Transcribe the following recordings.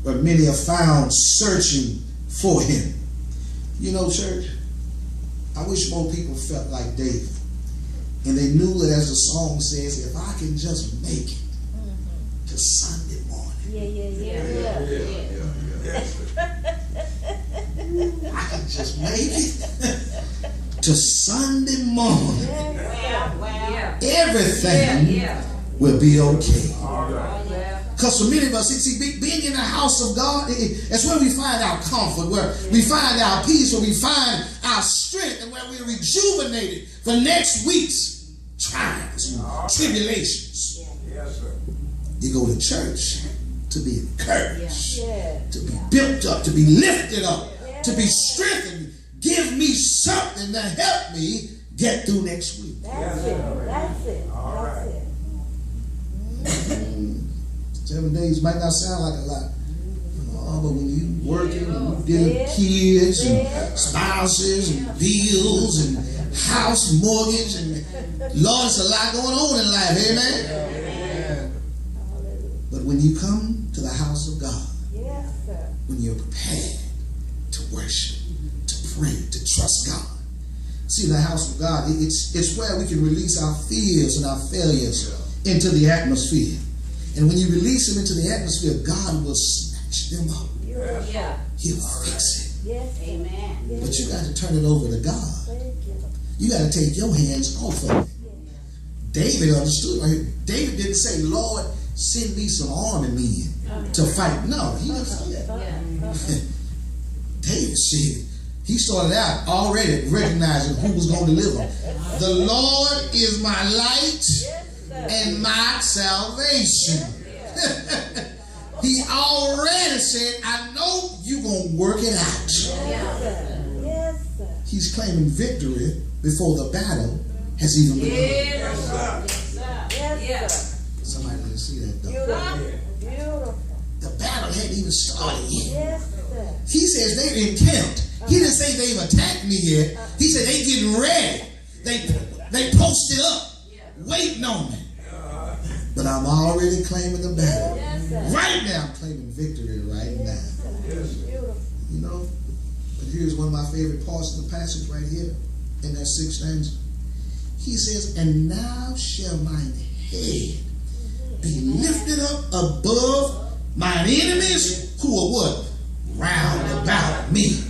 where many are found searching for him. You know, church, I wish more people felt like David. And they knew that, as the song says, if I can just make it to Sunday morning. I can just make it to Sunday morning. Everything will be okay. Because for many of us, being in the house of God, that's where we find our comfort, where we find our peace, where we find our strength, and where we're rejuvenated for next week's trials and tribulations. You go to church to be encouraged, to be built up, to be lifted up, to be strengthened. Give me something to help me get through next week. That's it. All right. 7 days might not sound like a lot. But when you working and you dealing with kids and spouses and bills and house mortgage and Lord, it's a lot going on in life. Amen. But when you come to the house of God, when you're prepared to worship, to pray, to trust God. See, the house of God, it's where we can release our fears and our failures into the atmosphere. And when you release them into the atmosphere, God will snatch them up. He'll fix it. Amen. But you got to turn it over to God. You got to take your hands off of it. David understood. Right? David didn't say, Lord, send me some army men to fight. No, he didn't say that. David said, he started out already recognizing who was going to deliver. The Lord is my light and my salvation. He already said, I know you're going to work it out. He's claiming victory before the battle has even begun. Somebody didn't see that though. The battle hadn't even started yet. He says they've encamped. He didn't say they've attacked me yet. He said they getting ready. They posted up, waiting on me. But I'm already claiming the battle. Right now, I'm claiming victory right now. You know, but here's one of my favorite parts of the passage right here in that 6th stanza. He says, and now shall mine head be lifted up above mine enemies who are what? Round about me.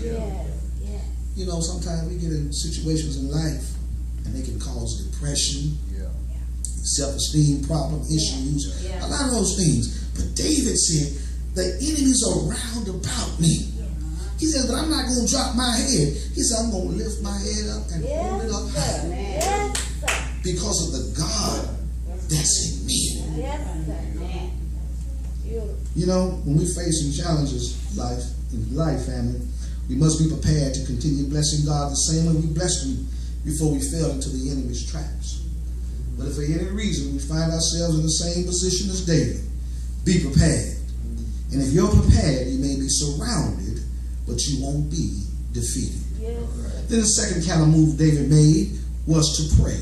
You know, sometimes we get in situations in life and they can cause depression, self-esteem problem, issues, a lot of those things. But David said, the enemies are round about me. He says, but I'm not going to drop my head. He said, I'm going to lift my head up and hold it up high because of the God that's in me. You know, when we face some challenges in life, family, we must be prepared to continue blessing God the same way we blessed him before we fell into the enemy's traps. But if for any reason we find ourselves in the same position as David, be prepared. And if you're prepared, you may be surrounded, but you won't be defeated. Then the second kind of move David made was to pray.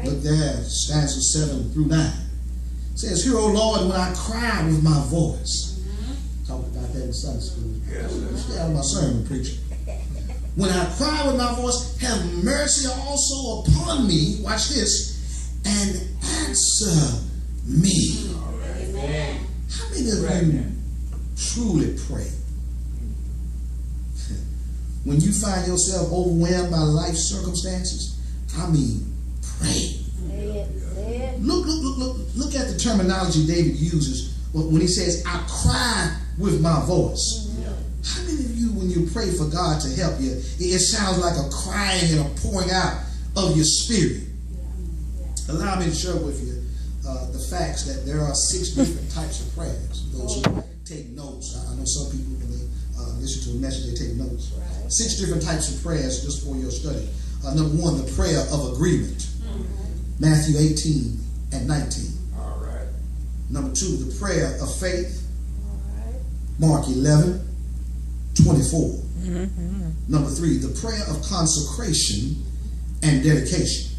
Look there, stanzas 7 through 9. It says, hear, O Lord, when I cry with my voice. Talked about that in Sunday school. Stay out of my sermon, preacher. When I cry with my voice, have mercy also upon me. Watch this. And answer me. Amen. How many of you truly pray? When you find yourself overwhelmed by life circumstances, I mean, pray. Look at the terminology David uses when he says, I cry with my voice. How many of you, when you pray for God to help you, it sounds like a crying and a pouring out of your spirit? Allow me to share with you the facts that there are 6 different types of prayers. Those who take notes, I know some people, when they listen to a message, they take notes. 6 different types of prayers just for your study. Number 1, the prayer of agreement. Matthew 18 and 19. Number 2, the prayer of faith. Mark 11, 24. Number 3, the prayer of consecration and dedication.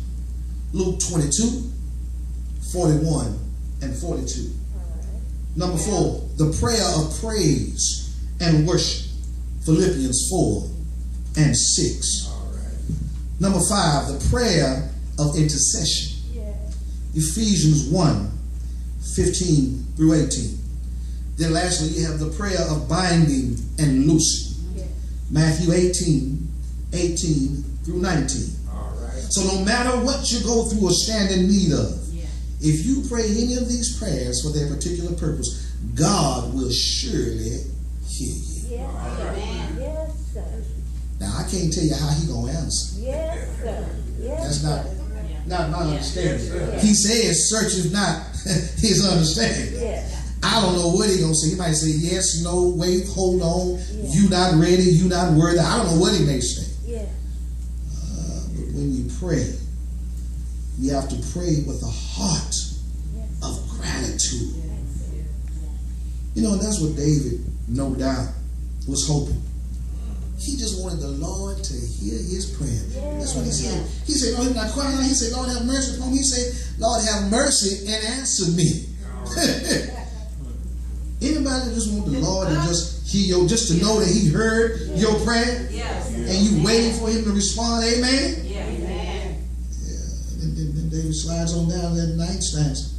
Luke 22, 41 and 42. Number 4, the prayer of praise and worship. Philippians 4 and 6. Number 5, the prayer of intercession. Ephesians 1, 15 through 18. Then lastly, you have the prayer of binding and loosing. Matthew 18, 18 through 19. So no matter what you go through or stand in need of, if you pray any of these prayers for their particular purpose, God will surely hear you. Yes, sir. Now, I can't tell you how He going to answer. Yes, sir. Yes, That's not my understanding. Yeah. He says, searcheth not His understanding. Yes. I don't know what He's going to say. He might say, yes, no, wait, hold on. You not ready, you not worthy. I don't know what He may say. Yeah. But when you pray, you have to pray with a heart of gratitude. You know, and that's what David, no doubt, was hoping. He just wanted the Lord to hear his prayer. That's what he said. He said, Lord, he's not crying out. He said, Lord, have mercy upon me. He said, Lord, have mercy and answer me. Anybody just want the Lord to just hear you, just to know that He heard your prayer? And you waiting for Him to respond? Amen? And David slides on down that 9th stanza.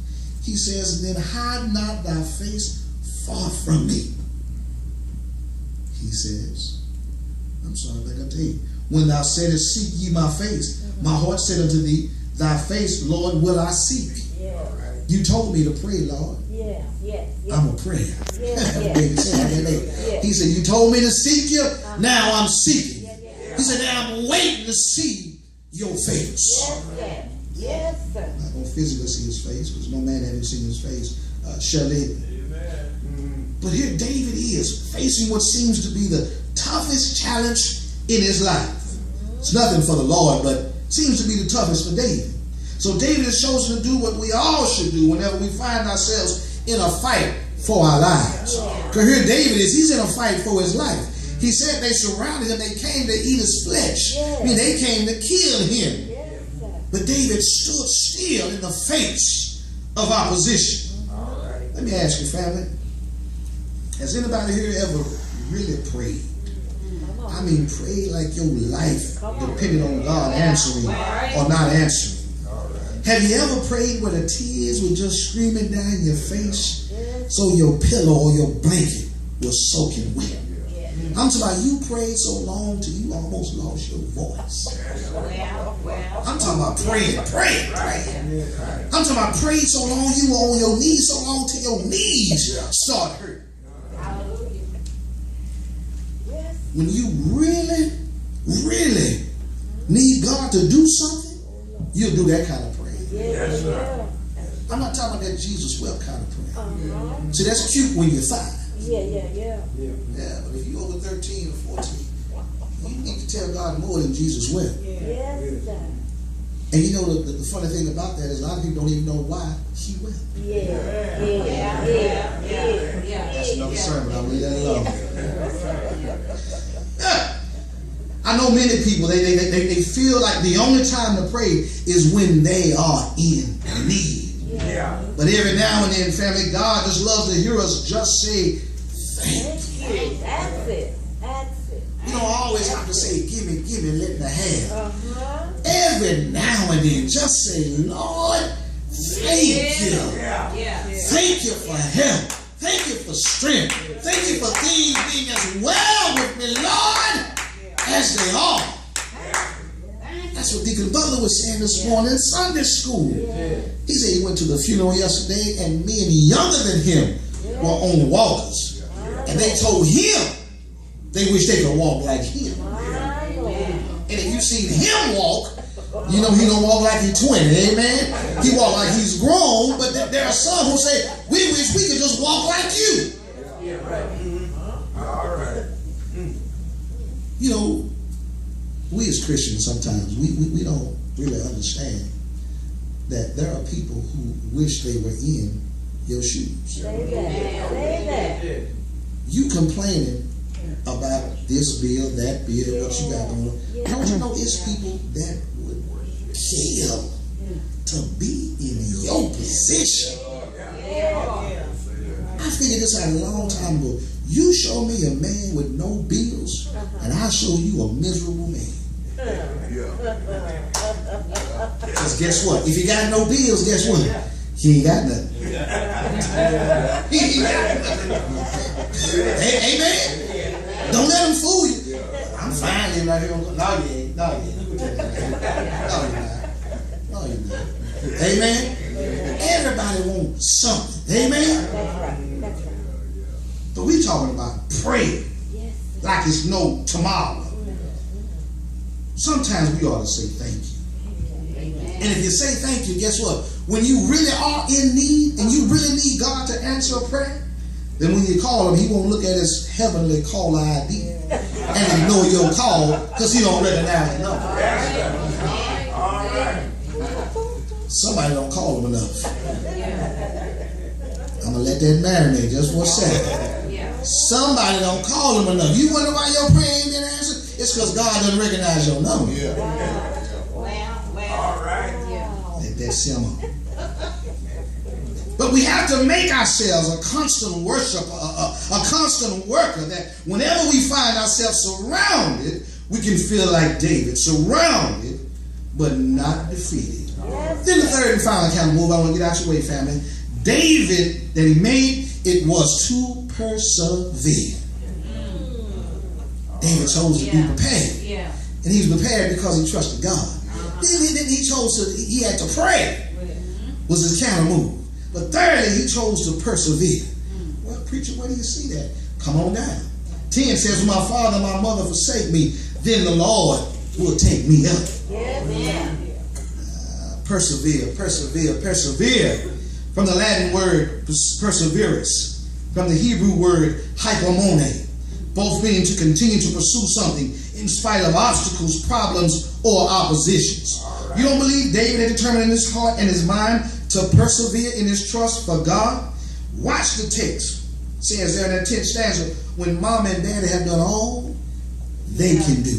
He says, and then hide not thy face far from me. He says, I'm sorry, like I tell you, when thou saidest, seek ye my face, my heart said unto thee, thy face, Lord, will I seek. You told me to pray, Lord. I'm a prayer. David said, he said, you told me to seek you, now I'm seeking. He said, now I'm waiting to see your face. Yes, sir. I'm not going to physically see His face, because no man having seen His face shall live. But here David is facing what seems to be the toughest challenge in his life. It's nothing for the Lord, but seems to be the toughest for David. So David has chosen to do what we all should do whenever we find ourselves in a fight for our lives. Because here David is, he's in a fight for his life. He said they surrounded him, they came to eat his flesh. I mean, they came to kill him. But David stood still in the face of opposition. Let me ask you, family, has anybody here ever really prayed? I mean, pray like your life depended on God answering or not answering. Have you ever prayed where the tears were just streaming down your face so your pillow or your blanket was soaking wet? I'm talking about you prayed so long till you almost lost your voice. I'm talking about praying. I'm talking about praying so long you were on your knees so long till your knees start hurting. When you really, really need God to do something, you'll do that kind of prayer. Yes, sir. I'm not talking about that Jesus well kind of prayer. See, that's cute when you're 5. Yeah, but if you're over 13 or 14, you need to tell God more than Jesus will. Yes, sir. And you know the funny thing about that is a lot of people don't even know why He will. That's another sermon. I'll leave that alone. I know many people, they feel like the only time to pray is when they are in need. But every now and then, family, God just loves to hear us just say, thank you. That's it. You don't always have to say, give me, let me have. Every now and then, just say, Lord, thank you. Thank you for help. Thank you for strength. Thank you for things being as well with me, Lord, as they are. That's what Deacon Butler was saying this morning in Sunday school. He said he went to the funeral yesterday and men younger than him were on walkers. And they told him they wish they could walk like him. And if you've seen him walk, you know he don't walk like he's 20. Amen? He walk like he's grown, but there are some who say, we wish we could just walk like you. You know, we as Christians sometimes, we don't really understand that there are people who wish they were in your shoes. Say that. You complaining about this bill, that bill, what you got going on. Don't you know it's people that would kill to be in your position? I figured this out a long time ago. You show me a man with no bills, and I'll show you a miserable man. Because guess what? If you got no bills, guess what? He ain't got nothing. He ain't got nothing. Amen? Don't let him fool you. I'm fine living right here. No, you ain't. No, you ain't. No, you're not. Amen? Everybody wants something. Amen? That's right. But we talking about prayer like it's no tomorrow. Sometimes we ought to say thank you. And if you say thank you, guess what? When you really are in need and you really need God to answer a prayer, then when you call him, he won't look at his heavenly caller ID and ignore your call because he don't recognize the number. Somebody don't call him enough. I'm going to let that marinate just for a second. Somebody don't call him enough. You wonder why your prayer ain't been answered? It's because God doesn't recognize your number. Let that simmer. But we have to make ourselves a constant worshiper, a constant worker, that whenever we find ourselves surrounded, we can feel like David, surrounded but not defeated. Then the third and final kind of move I want to get out your way, family. David, that he made, it was to persevere. David chose to be prepared. And he was prepared because he trusted God. Then he chose to, he had to pray. Was his counter move. But thirdly, he chose to persevere. Well, preacher, where do you see that? Come on down. 10 says, when my father and my mother forsake me, then the Lord will take me up. Persevere, persevere, persevere. From the Latin word perseverance, from the Hebrew word hypomone, both meaning to continue to pursue something in spite of obstacles, problems, or oppositions. You don't believe David had determined in his heart and his mind to persevere in his trust for God? Watch the text. It says there in that 10th stanza, when mom and daddy have done all they can do.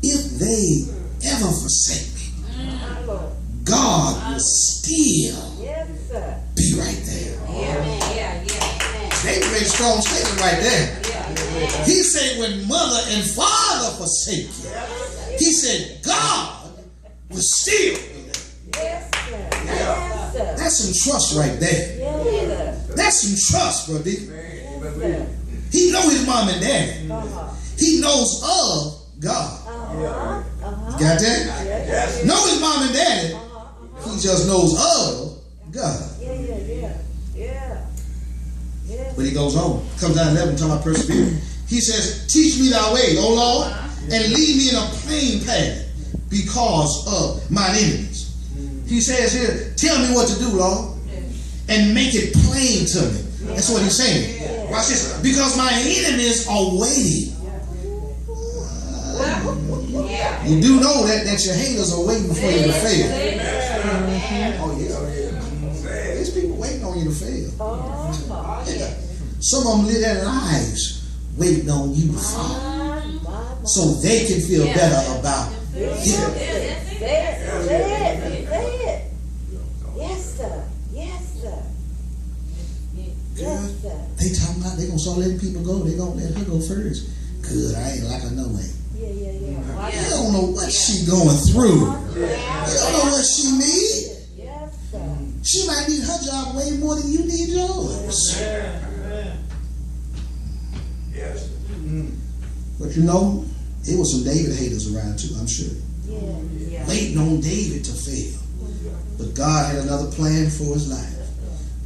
If they ever forsake me, God will still be right there. David made a strong statement right there. He said, when mother and father forsake you, he said, God will still be there. That's some trust right there. That's some trust, brother. He knows his mom and daddy. He knows of God. You got that? Know his mom and daddy. He just knows of God. But he goes on. Comes down 11, talking about persevering. He says, teach me thy way, O Lord, and lead me in a plain path because of mine enemies. He says here, tell me what to do, Lord, and make it plain to me. That's what he's saying. Watch this. Because my enemies are waiting. You do know that your haters are waiting for you to fail. Oh, yeah. There's people waiting on you to fail. Yeah. Some of them live their lives waiting on you to fall so they can feel better about you. They talking about they gonna start letting people go. They gonna let her go first. Good, I ain't like her no way. You don't know what she going through. You don't know what she need. She might need her job way more than you need yours. But you know, it was some David haters around too, I'm sure. Waiting on David to fail. But God had another plan for his life.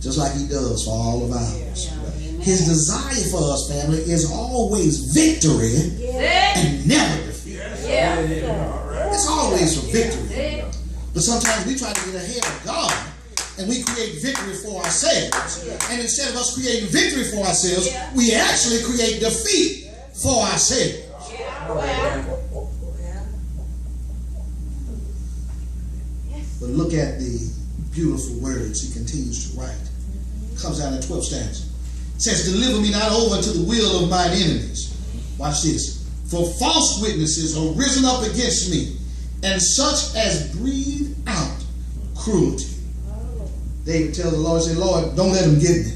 Just like he does for all of ours. His desire for us, family, is always victory and never defeat. It's always for victory. But sometimes we try to get ahead of God and we create victory for ourselves. And instead of us creating victory for ourselves, we actually create defeat for ourselves. But look at the beautiful words he continues to write. Comes out in the 12th stanza. It says, deliver me not over to the will of mine enemies. Watch this. For false witnesses are risen up against me, and such as breathe out cruelty. David tells the Lord, say, Lord, don't let them get me.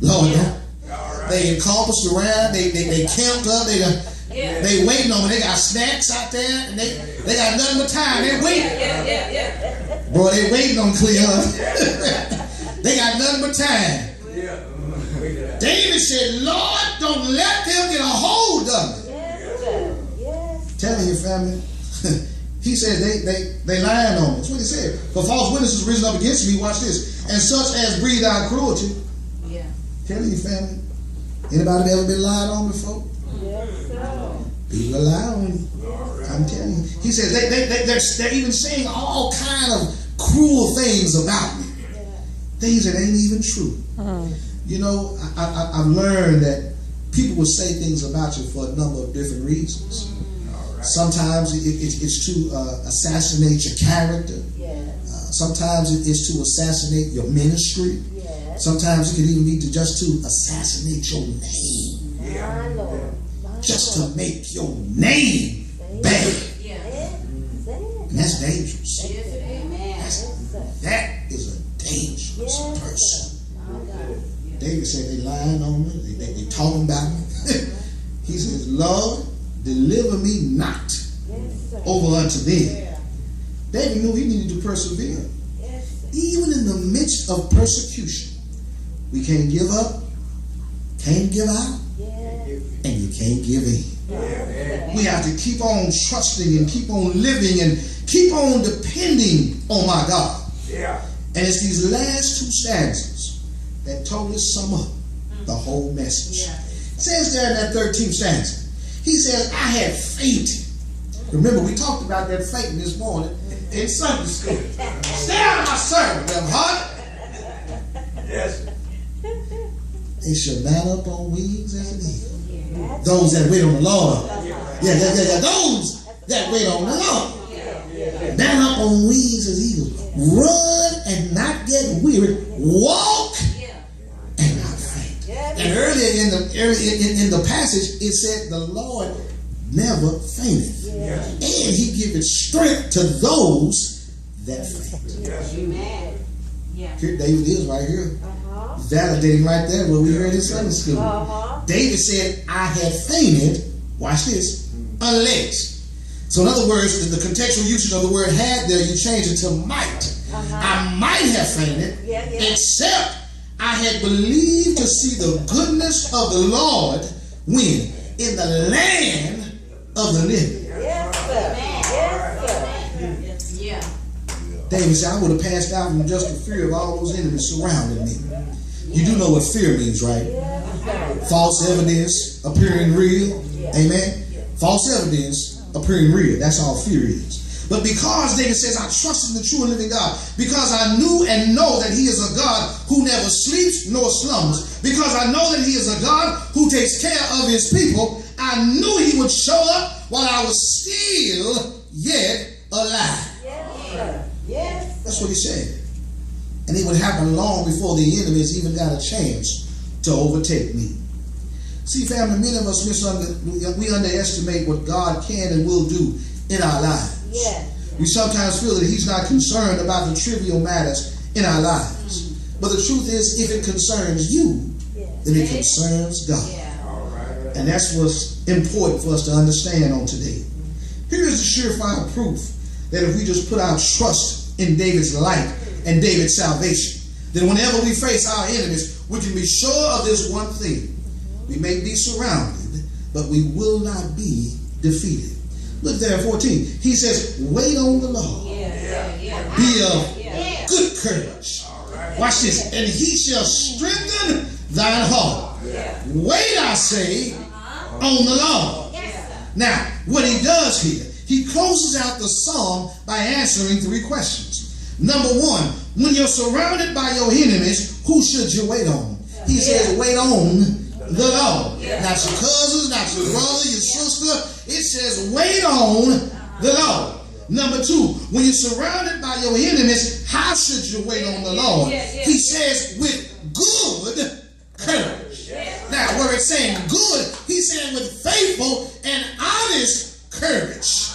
Lord, don't. They encompassed around, they camped up, they waiting on me. They got snacks out there, and they got nothing but time. They waiting. Boy, they waiting on Cleon. They got nothing but time. David said, Lord, don't let them get a hold of me. Telling you, family. He said they lying on me. That's what he said. For false witnesses risen up against me, watch this, and such as breathe out cruelty. Yeah. Telling you, family. Anybody ever been lied on before? Yes, sir. People lie on you. I'm telling you. He says they're even saying all kind of cruel things about me. Things that ain't even true. You know, I've learned that people will say things about you for a number of different reasons. Sometimes it's to assassinate your character. Sometimes it's to assassinate your ministry. Sometimes it can even be just to assassinate your name. Just to make your name bad. And that's dangerous. That is a dangerous person. David said they lying on me. They talking about me. He says, Lord, deliver me not over unto them. David knew he needed to persevere. Even in the midst of persecution, we can't give up, can't give out, and you can't give in. We have to keep on trusting and keep on living and keep on depending on my God. And it's these last two stanzas that totally sum up the whole message. It says there in that 13th stanza, he says, I had fainted. Remember, we talked about that fainting this morning in Sunday school. Stay out of my sermon, them heart. Yes. They shall mount up on wings as an eagle. Those that wait on the Lord. Yeah. Those that wait on the Lord. Mount up on wings as eagles. Run and not get weary. Walk and not faint. And earlier in the passage, it said the Lord never fainteth. And he giveth strength to those that faint. Amen. Here David is right here. Validating right there what we heard in Sunday school. David said, I had fainted, watch this, unless. So in other words, the contextual usage of the word had there, you change it to might. I might have fainted, except I had believed to see the goodness of the Lord when? In the land of the living. David said, I would have passed out from just the fear of all those enemies surrounding me. You do know what fear means, right? False evidence appearing real. Amen. False evidence appearing real. That's all fear is. But because David says, I trust in the true and living God, because I knew and know that he is a God who never sleeps nor slumbers, because I know that he is a God who takes care of his people, I knew he would show up while I was still yet alive. That's what he said. And it would happen long before the enemies even got a chance to overtake me. See, family, many of us we underestimate what God can and will do in our lives. We sometimes feel that he's not concerned about the trivial matters in our lives. But the truth is, if it concerns you, then it concerns God. And that's what's important for us to understand on today. Here is the surefire proof that if we just put our trust in David's life and David's salvation, then whenever we face our enemies, we can be sure of this one thing. We may be surrounded, but we will not be defeated. Look there at 14. He says, wait on the Lord. Be of good courage. Watch this. And he shall strengthen thine heart. Wait, I say, on the Lord. Now, what he does here, he closes out the psalm by answering three questions. Number one, when you're surrounded by your enemies, who should you wait on? He says, wait on the Lord. Not your cousins, not your brother, your sister. It says, wait on the Lord. Number two, when you're surrounded by your enemies, how should you wait on the Lord? He says, with good courage. Now, where it's saying good, he's saying with faithful and honest courage.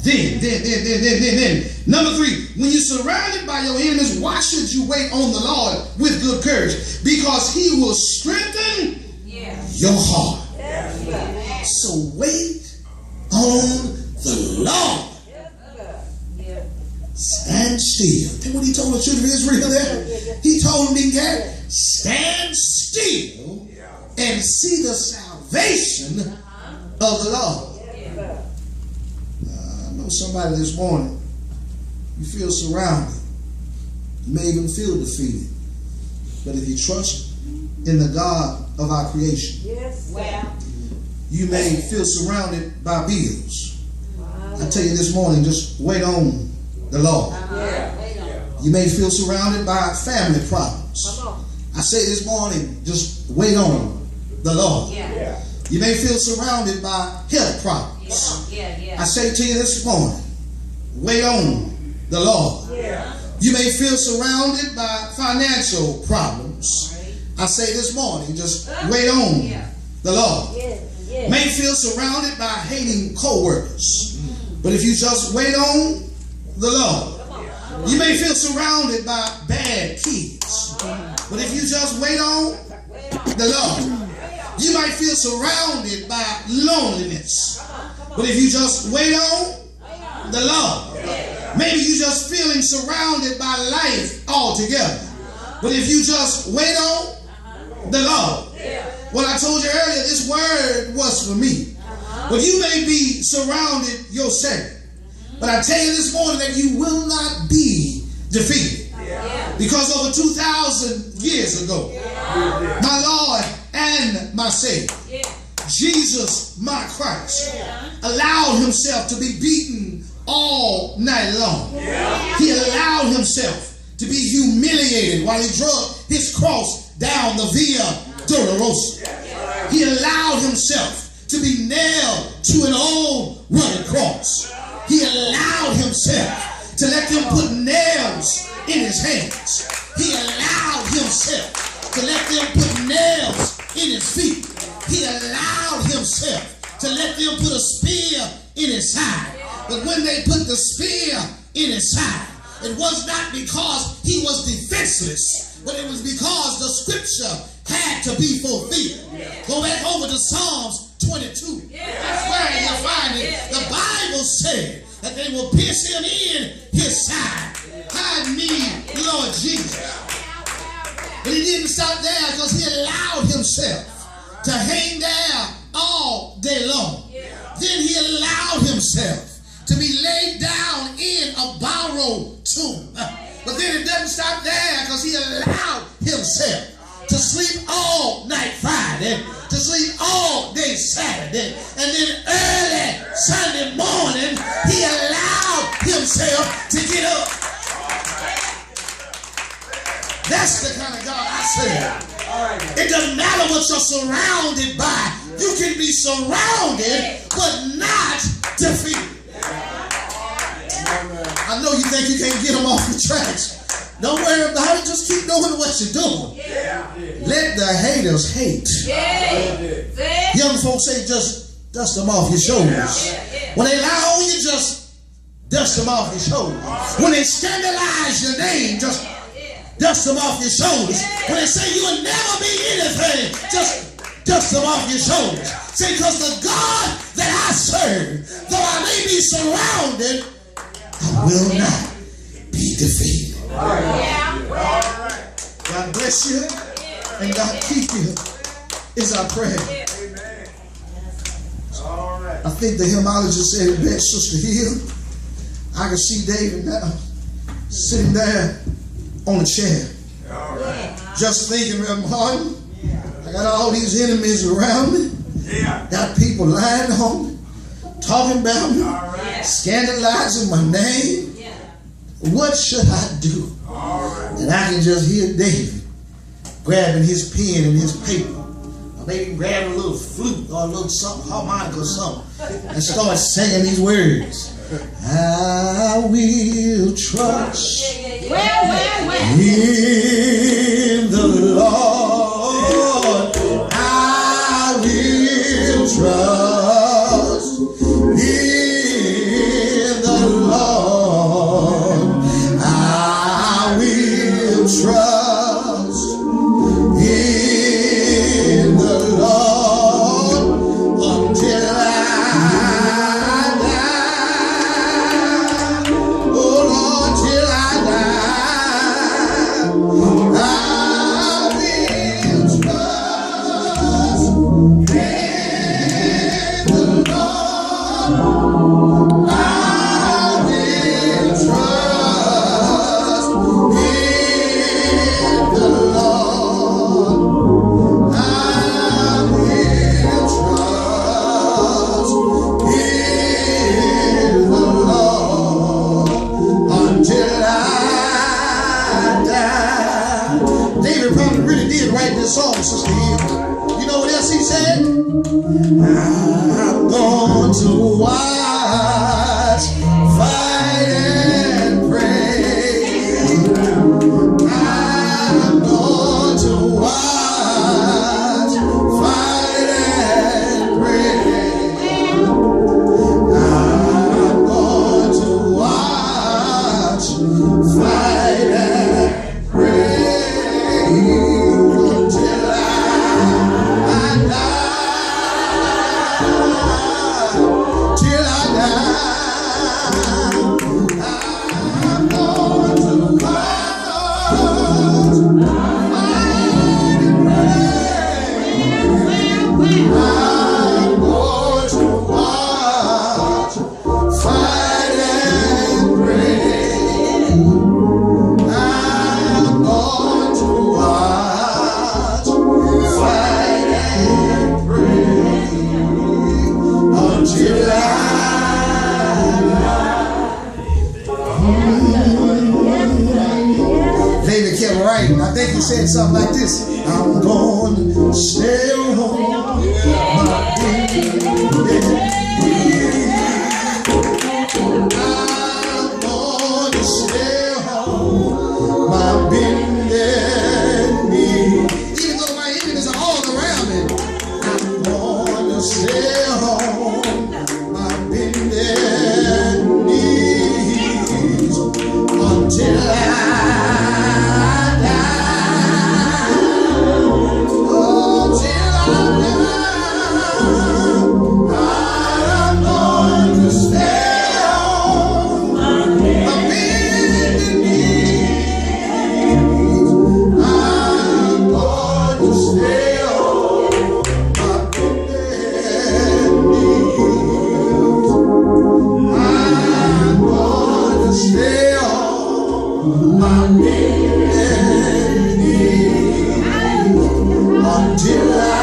Then. Number 3, when you're surrounded by your enemies, why should you wait on the Lord with good courage? Because he will strengthen your heart. So wait on the Lord. Stand still. That's what he told the children of Israel there. He told them, stand still and see the salvation of the Lord. I know somebody this morning, you feel surrounded. You may even feel defeated. But if you trust in the God of our creation, you may feel surrounded by bills. I tell you this morning, just wait on the Lord. You may feel surrounded by family problems. I say this morning, just wait on the Lord. You may feel surrounded by health problems. I say to you this morning, wait on the Lord. You may feel surrounded by financial problems. I say this morning, just wait on the Lord. May feel surrounded by hating co-workers. But if you just wait on the Lord, you may feel surrounded by bad kids. But if you just wait on the Lord, you might feel surrounded by loneliness. But if you just wait on the Lord, maybe you just feeling surrounded by life altogether. But if you just wait on the Lord, what I told you earlier, this word was for me. But you may be surrounded yourself. But I tell you this morning that you will not be defeated. Because over 2,000 years ago, my Lord and my Savior, Jesus, my Christ, allowed himself to be beaten all night long. He allowed himself to be humiliated while he drug his cross down the Via Dolorosa. He allowed himself to be nailed to an old rugged cross. He allowed himself to let them put nails in his hands. He allowed himself to let them put nails in his feet. He allowed himself to let them put a spear in his side. But when they put the spear in his side, it was not because he was defenseless, but it was because the scripture had to be fulfilled. Go back over to Psalms 22. That's where you find it. The Bible said that they will pierce him in his side. Hide me, Lord Jesus. But he didn't stop there, because he allowed himself to hang there all day long. Then he allowed himself to be laid down in a borrowed tomb. But then it doesn't stop there, because he allowed himself to sleep all night Friday, to sleep all day Saturday, and then early Sunday morning he allowed himself to get up. That's the kind of God I serve. It doesn't matter what you're surrounded by. You can be surrounded but not defeated. I know you think you can't get them off the tracks. Don't worry about it. Just keep doing what you're doing. Let the haters hate. Young folks say just dust them off your shoulders. When they lie on you, just dust them off your shoulders. When they scandalize your name, just dust them off your shoulders. When they say you will never be anything, just dust them off your shoulders. See, because the God that I serve, though I may be surrounded, I will not be defeated. God bless you and God keep you is our prayer. I think the hymnologist said it best, Sister Hill. I can see David now sitting there on a chair, just thinking, Reverend Martin, I got all these enemies around me. Got people lying on me, talking about me, scandalizing my name. What should I do? And I can just hear David grabbing his pen and his paper, or maybe grabbing a little flute or a little something, harmonica or something, and start singing these words. I will trust in the Lord. I will trust in David probably really did write this song, Sister Hill. You know what else he said? I'm going to watch, fight, and pray. I'm going to watch, fight, and pray. I'm going to watch, fight, and pray until I die. Till I die. I'm going to watch, fight, and pray. I'm going to watch, fight, and pray. I'm going to watch, fight, and pray until I David kept writing. I think he said something like this. I'm going to stay home. My I'm going to stay home. My bended knee. Even though my enemies are all around me, I'm going to stay home. My bended knees until I until I